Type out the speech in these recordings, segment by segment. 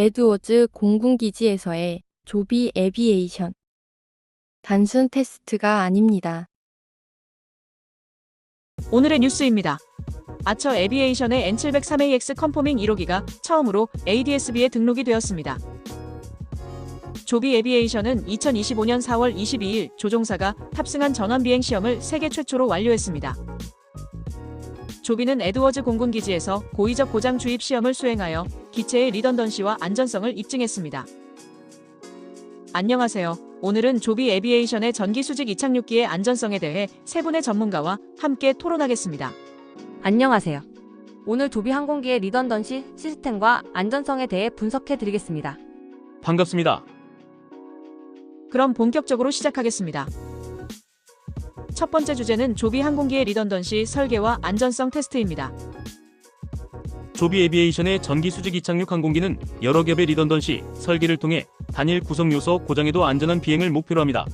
에드워즈 공군기지에서의 조비 에비에이션. 단순 테스트가 아닙니다. 오늘의 뉴스입니다. 아처 에비에이션의 N703AX 컨포밍 1호기가 처음으로 ADS-B에 등록이 되었습니다. 조비 에비에이션은 2025년 4월 22일 조종사가 탑승한 전원 비행 시험을 세계 최초로 완료했습니다. 조비는 에드워즈 공군기지에서 고의적 고장 주입 시험을 수행하여 기체의 리던던시와 안전성을 입증했습니다. 안녕하세요. 오늘은 조비 에비에이션의 전기 수직 이착륙기의 안전성에 대해 세 분의 전문가와 함께 토론하겠습니다. 안녕하세요. 오늘 조비 항공기의 리던던시 시스템과 안전성에 대해 분석해 드리겠습니다. 반갑습니다. 그럼 본격적으로 시작하겠습니다. 첫 번째 주제는 조비 항공기의 리던던시 설계와 안전성 테스트입니다. 조비 에비에이션의 전기 수직 이착륙 항공기는 여러 겹의 리던던시 설계를 통해 단일 구성 요소 고장에도 안전한 비행을 목표로 합니다.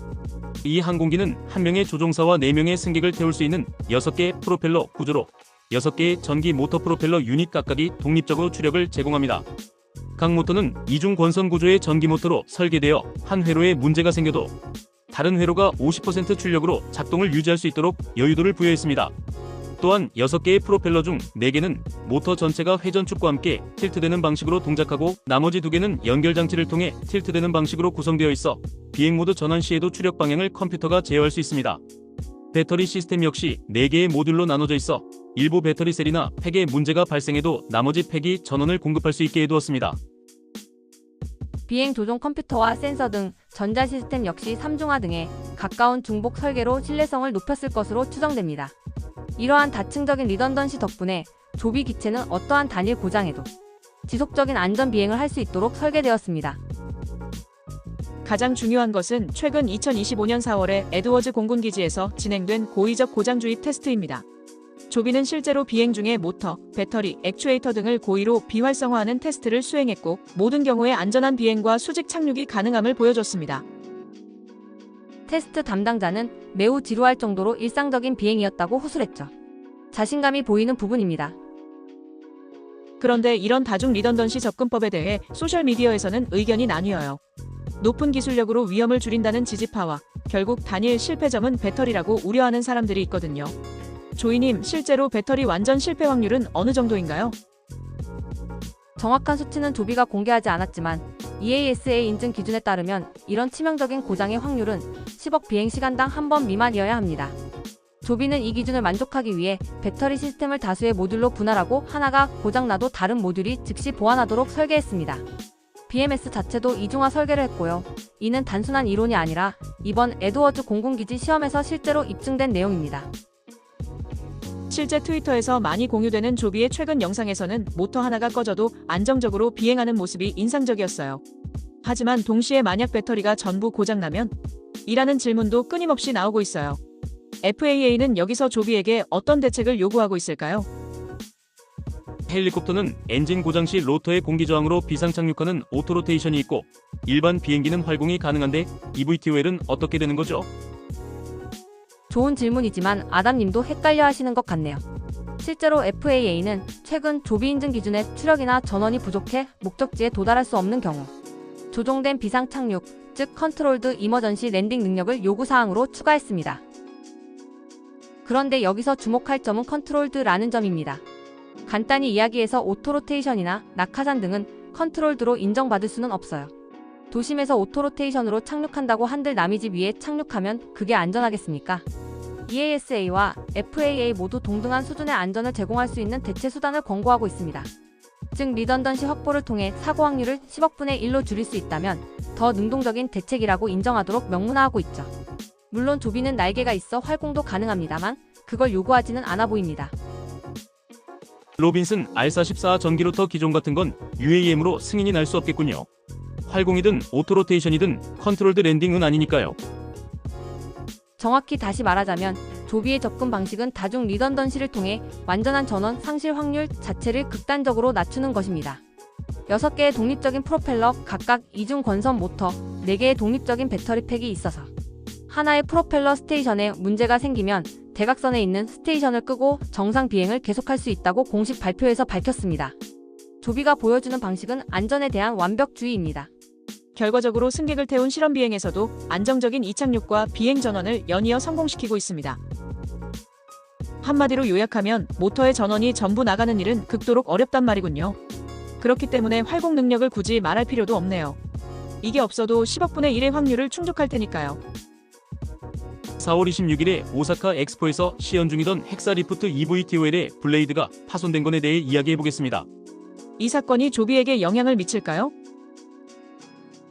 이 항공기는 한 명의 조종사와 4명의 승객을 태울 수 있는 6개의 프로펠러 구조로 6개의 전기 모터 프로펠러 유닛 각각이 독립적으로 추력을 제공합니다. 각 모터는 이중 권선 구조의 전기 모터로 설계되어 한 회로에 문제가 생겨도 다른 회로가 50% 출력으로 작동을 유지할 수 있도록 여유도를 부여했습니다. 또한 6개의 프로펠러 중 4개는 모터 전체가 회전축과 함께 틸트되는 방식으로 동작하고 나머지 2개는 연결장치를 통해 틸트되는 방식으로 구성되어 있어 비행모드 전환 시에도 추력 방향을 컴퓨터가 제어할 수 있습니다. 배터리 시스템 역시 4개의 모듈로 나눠져 있어 일부 배터리 셀이나 팩에 문제가 발생해도 나머지 팩이 전원을 공급할 수 있게 해두었습니다. 비행 조종 컴퓨터와 센서 등 전자 시스템 역시 3중화 등의 가까운 중복 설계로 신뢰성을 높였을 것으로 추정됩니다. 이러한 다층적인 리던던시 덕분에 조비 기체는 어떠한 단일 고장에도 지속적인 안전 비행을 할 수 있도록 설계되었습니다. 가장 중요한 것은 최근 2025년 4월에 에드워즈 공군기지에서 진행된 고의적 고장 주입 테스트입니다. 조비는 실제로 비행 중에 모터, 배터리, 액추에이터 등을 고의로 비활성화하는 테스트를 수행했고 모든 경우에 안전한 비행과 수직 착륙이 가능함을 보여줬습니다. 테스트 담당자는 매우 지루할 정도로 일상적인 비행이었다고 호술했죠. 자신감이 보이는 부분입니다. 그런데 이런 다중 리던던시 접근법에 대해 소셜미디어에서는 의견이 나뉘어요. 높은 기술력으로 위험을 줄인다는 지지파와 결국 단일 실패점은 배터리라고 우려하는 사람들이 있거든요. 조이님, 실제로 배터리 완전 실패 확률은 어느 정도인가요? 정확한 수치는 조비가 공개하지 않았지만 EASA 인증 기준에 따르면 이런 치명적인 고장의 확률은 10억 비행시간당 한 번 미만이어야 합니다. 조비는 이 기준을 만족하기 위해 배터리 시스템을 다수의 모듈로 분할하고 하나가 고장나도 다른 모듈이 즉시 보완하도록 설계했습니다. BMS 자체도 이중화 설계를 했고요. 이는 단순한 이론이 아니라 이번 에드워즈 공군기지 시험에서 실제로 입증된 내용입니다. 실제 트위터에서 많이 공유되는 조비의 최근 영상에서는 모터 하나가 꺼져도 안정적으로 비행하는 모습이 인상적이었어요. 하지만 동시에 만약 배터리가 전부 고장나면? 이라는 질문도 끊임없이 나오고 있어요. FAA는 여기서 조비에게 어떤 대책을 요구하고 있을까요? 헬리콥터는 엔진 고장 시 로터의 공기 저항으로 비상 착륙하는 오토로테이션이 있고 일반 비행기는 활공이 가능한데 eVTOL은 어떻게 되는 거죠? 좋은 질문이지만 아담님도 헷갈려 하시는 것 같네요. 실제로 FAA는 최근 조비 인증 기준의 추력이나 전원이 부족해 목적지에 도달할 수 없는 경우 조종된 비상 착륙, 즉 컨트롤드 이머전시 랜딩 능력을 요구사항으로 추가했습니다. 그런데 여기서 주목할 점은 컨트롤드라는 점입니다. 간단히 이야기해서 오토로테이션이나 낙하산 등은 컨트롤드로 인정받을 수는 없어요. 도심에서 오토로테이션으로 착륙한다고 한들 남의 집 위에 착륙하면 그게 안전하겠습니까? EASA와 FAA 모두 동등한 수준의 안전을 제공할 수 있는 대체 수단을 권고하고 있습니다. 즉 리던던시 확보를 통해 사고 확률을 10억분의 1로 줄일 수 있다면 더 능동적인 대책이라고 인정하도록 명문화하고 있죠. 물론 조비는 날개가 있어 활공도 가능합니다만 그걸 요구하지는 않아 보입니다. 로빈슨 R414 전기로터 기종 같은 건 UAM으로 승인이 날 수 없겠군요. 활공이든 오토로테이션이든 컨트롤드 랜딩은 아니니까요. 정확히 다시 말하자면 조비의 접근 방식은 다중 리던던시를 통해 완전한 전원 상실 확률 자체를 극단적으로 낮추는 것입니다. 6개의 독립적인 프로펠러, 각각 이중 권선 모터, 4개의 독립적인 배터리 팩이 있어서 하나의 프로펠러 스테이션에 문제가 생기면 대각선에 있는 스테이션을 끄고 정상 비행을 계속할 수 있다고 공식 발표에서 밝혔습니다. 조비가 보여주는 방식은 안전에 대한 완벽주의입니다. 결과적으로 승객을 태운 실험 비행에서도 안정적인 이착륙과 비행 전원을 연이어 성공시키고 있습니다. 한마디로 요약하면 모터의 전원이 전부 나가는 일은 극도록 어렵단 말이군요. 그렇기 때문에 활공 능력을 굳이 말할 필요도 없네요. 이게 없어도 10억분의 1의 확률을 충족할 테니까요. 4월 26일에 오사카 엑스포에서 시연 중이던 헥사 리프트 EVTOL의 블레이드가 파손된 것에 대해 이야기해보겠습니다. 이 사건이 조비에게 영향을 미칠까요?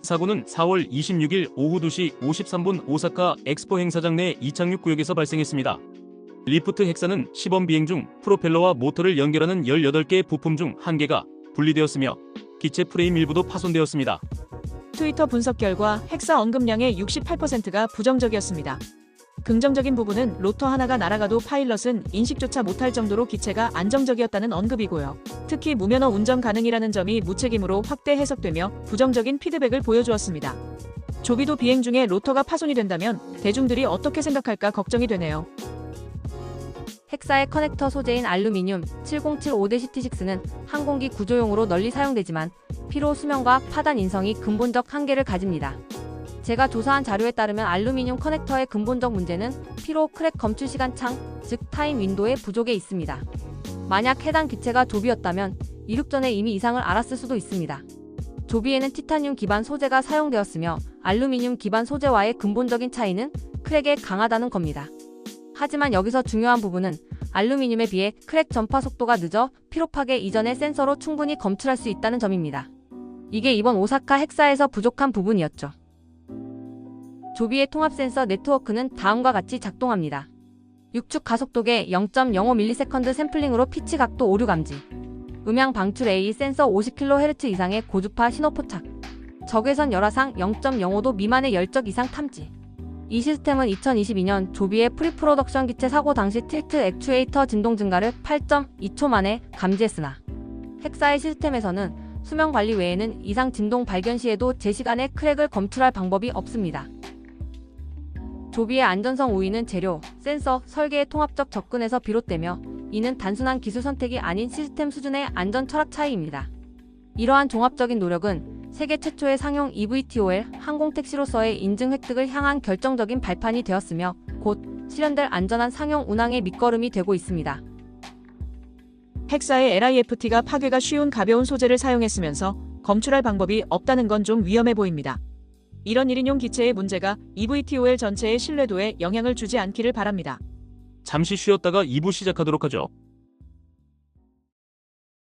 사고는 4월 26일 오후 2시 53분 오사카 엑스포 행사장 내 이착륙 구역에서 발생했습니다. 리프트 헥사는 시범 비행 중 프로펠러와 모터를 연결하는 18개의 부품 중 1개가 분리되었으며 기체 프레임 일부도 파손되었습니다. 트위터 분석 결과 헥사 언급량의 68%가 부정적이었습니다. 긍정적인 부분은 로터 하나가 날아가도 파일럿은 인식조차 못할 정도로 기체가 안정적이었다는 언급이고요. 특히 무면허 운전 가능이라는 점이 무책임으로 확대 해석되며 부정적인 피드백을 보여주었습니다. 조비도 비행 중에 로터가 파손이 된다면 대중들이 어떻게 생각할까 걱정이 되네요. 헥사의 커넥터 소재인 알루미늄 7075-CT6는 항공기 구조용으로 널리 사용되지만 피로 수명과 파단 인성이 근본적 한계를 가집니다. 제가 조사한 자료에 따르면 알루미늄 커넥터의 근본적 문제는 피로 크랙 검출 시간 창, 즉 타임 윈도의 부족에 있습니다. 만약 해당 기체가 조비였다면 이륙 전에 이미 이상을 알았을 수도 있습니다. 조비에는 티타늄 기반 소재가 사용되었으며 알루미늄 기반 소재와의 근본적인 차이는 크랙에 강하다는 겁니다. 하지만 여기서 중요한 부분은 알루미늄에 비해 크랙 전파 속도가 늦어 피로 파괴 이전의 센서로 충분히 검출할 수 있다는 점입니다. 이게 이번 오사카 헥사에서 부족한 부분이었죠. 조비의 통합 센서 네트워크는 다음과 같이 작동합니다. 6축 가속도계 0.05ms 샘플링으로 피치 각도 오류 감지, 음향 방출 A 센서 50kHz 이상의 고주파 신호 포착, 적외선 열화상 0.05도 미만의 열적 이상 탐지. 이 시스템은 2022년 조비의 프리프로덕션 기체 사고 당시 틸트 액추에이터 진동 증가를 8.2초 만에 감지했으나 헥사의 시스템에서는 수명 관리 외에는 이상 진동 발견 시에도 제 시간에 크랙을 검출할 방법이 없습니다. 조비의 안전성 우위는 재료, 센서, 설계의 통합적 접근에서 비롯되며 이는 단순한 기술 선택이 아닌 시스템 수준의 안전 철학 차이입니다. 이러한 종합적인 노력은 세계 최초의 상용 EVTOL 항공택시로서의 인증 획득을 향한 결정적인 발판이 되었으며 곧 실현될 안전한 상용 운항의 밑거름이 되고 있습니다. 헥사의 LIFT가 파괴가 쉬운 가벼운 소재를 사용했으면서 검출할 방법이 없다는 건 좀 위험해 보입니다. 이런 1인용 기체의 문제가 EVTOL 전체의 신뢰도에 영향을 주지 않기를 바랍니다. 잠시 쉬었다가 2부 시작하도록 하죠.